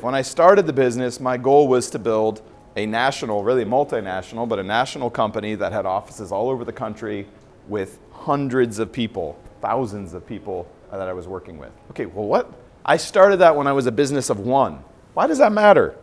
When I started the business, my goal was to build a national, really multinational, but a national company that had offices all over the country with hundreds of people, thousands of people that I was working with. Okay, well what? I started that when I was a business of one. Why does that matter?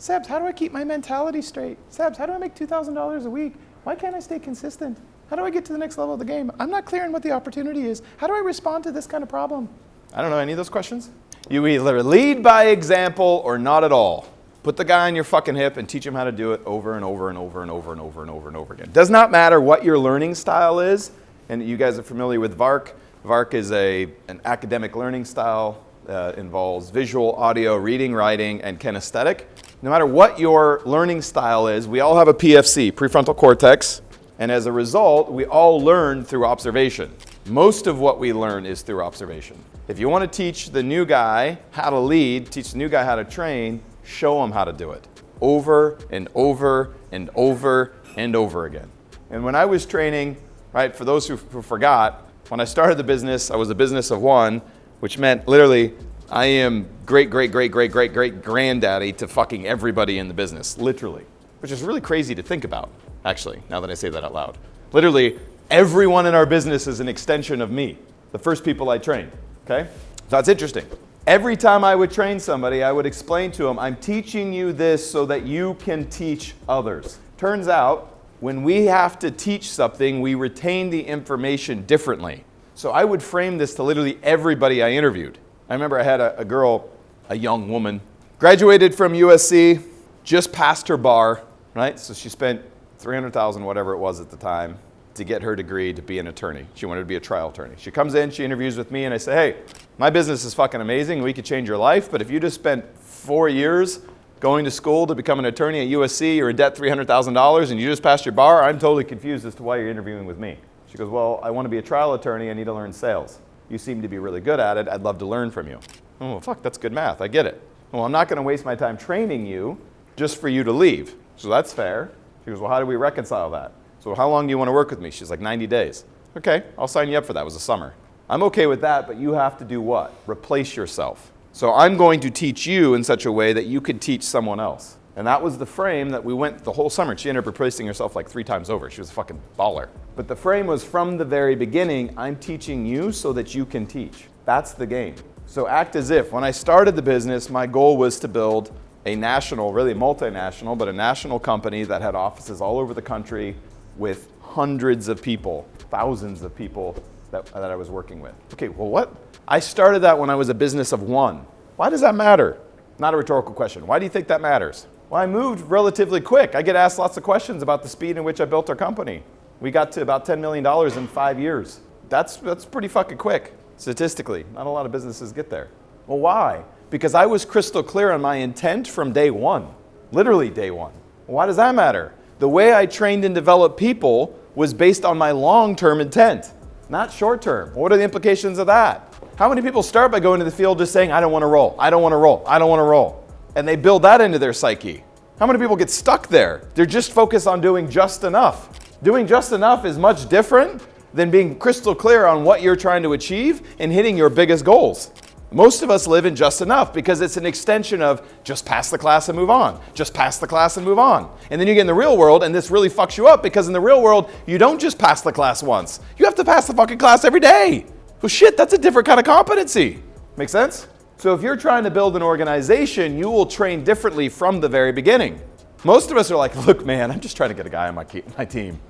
Sabs, how do I keep my mentality straight? Sabs, how do I make $2,000 a week? Why can't I stay consistent? How do I get to the next level of the game? I'm not clear on what the opportunity is. How do I respond to this kind of problem? I don't know any of those questions. You either lead by example or not at all. Put the guy on your fucking hip and teach him how to do it over and over and over and over and over and over and over again. Does not matter what your learning style is. And you guys are familiar with VARC. VARC is an academic learning style that involves visual, audio, reading, writing, and kinesthetic. No matter what your learning style is, we all have a PFC, prefrontal cortex. And as a result, we all learn through observation. Most of what we learn is through observation. If you want to teach the new guy how to lead, teach the new guy how to train, show him how to do it over and over and over and over again. And when I was training, right, for those who forgot, when I started the business, I was a business of one, which meant literally I am great-great-great-great-great-great-granddaddy to fucking everybody in the business, literally, which is really crazy to think about, actually, now that I say that out loud. Literally, everyone in our business is an extension of me, the first people I trained, okay? So that's interesting. Every time I would train somebody, I would explain to them, I'm teaching you this so that you can teach others. Turns out, when we have to teach something, we retain the information differently. So I would frame this to literally everybody I interviewed. I remember I had a girl, a young woman, graduated from USC, just passed her bar, right? So she spent $300,000, whatever it was at the time, to get her degree to be an attorney. She wanted to be a trial attorney. She comes in, she interviews with me, and I say, hey, my business is fucking amazing. We could change your life, but if you just spent 4 years going to school to become an attorney at USC, you're in debt $300,000, and you just passed your bar, I'm totally confused as to why you're interviewing with me. She goes, well, I want to be a trial attorney. I need to learn sales. You seem to be really good at it. I'd love to learn from you. Oh, well, fuck, that's good math. I get it. Well, I'm not going to waste my time training you just for you to leave. So that's fair. She goes, well, how do we reconcile that? So how long do you want to work with me? She's like, 90 days. Okay, I'll sign you up for that. It was a summer. I'm okay with that, but you have to do what? Replace yourself. So I'm going to teach you in such a way that you could teach someone else. And that was the frame that we went the whole summer. She ended up replacing herself like 3 times over. She was a fucking baller. But the frame was from the very beginning, I'm teaching you so that you can teach. That's the game. So act as if. When I started the business, my goal was to build a national, really multinational, but a national company that had offices all over the country with hundreds of people, thousands of people that I was working with. Okay, well what? I started that when I was a business of one. Why does that matter? Not a rhetorical question. Why do you think that matters? Well, I moved relatively quick. I get asked lots of questions about the speed in which I built our company. We got to about $10 million in 5 years. That's pretty fucking quick, statistically. Not a lot of businesses get there. Well, why? Because I was crystal clear on my intent from day one, literally day one. Well, why does that matter? The way I trained and developed people was based on my long-term intent, not short-term. What are the implications of that? How many people start by going to the field just saying, I don't want to roll, I don't want to roll, I don't want to roll? And they build that into their psyche. How many people get stuck there? They're just focused on doing just enough. Doing just enough is much different than being crystal clear on what you're trying to achieve and hitting your biggest goals. Most of us live in just enough because it's an extension of just pass the class and move on. Just pass the class and move on. And then you get in the real world and this really fucks you up because in the real world, you don't just pass the class once. You have to pass the fucking class every day. Well, shit, that's a different kind of competency. Make sense? So if you're trying to build an organization, you will train differently from the very beginning. Most of us are like, look, man, I'm just trying to get a guy on my team.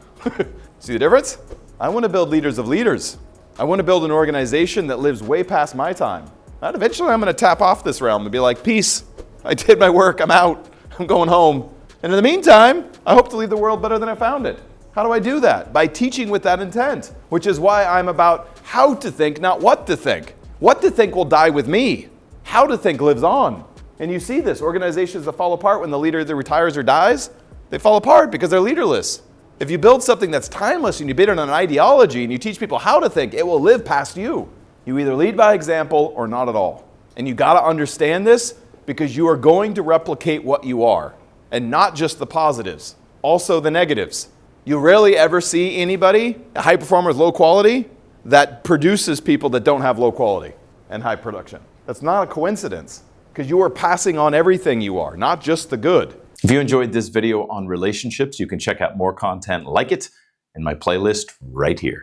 See the difference? I want to build leaders of leaders. I want to build an organization that lives way past my time. And eventually I'm going to tap off this realm and be like, peace, I did my work, I'm out, I'm going home. And in the meantime, I hope to leave the world better than I found it. How do I do that? By teaching with that intent, which is why I'm about how to think, not what to think. What to think will die with me. How to think lives on. And you see this, organizations that fall apart when the leader either retires or dies, they fall apart because they're leaderless. If you build something that's timeless and you build it on an ideology and you teach people how to think, it will live past you. You either lead by example or not at all. And you got to understand this because you are going to replicate what you are. And not just the positives, also the negatives. You rarely ever see anybody, a high performer with low quality, that produces people that don't have low quality. and high production. That's not a coincidence, because you are passing on everything you are, not just the good. If you enjoyed this video on relationships, you can check out more content like it in my playlist right here.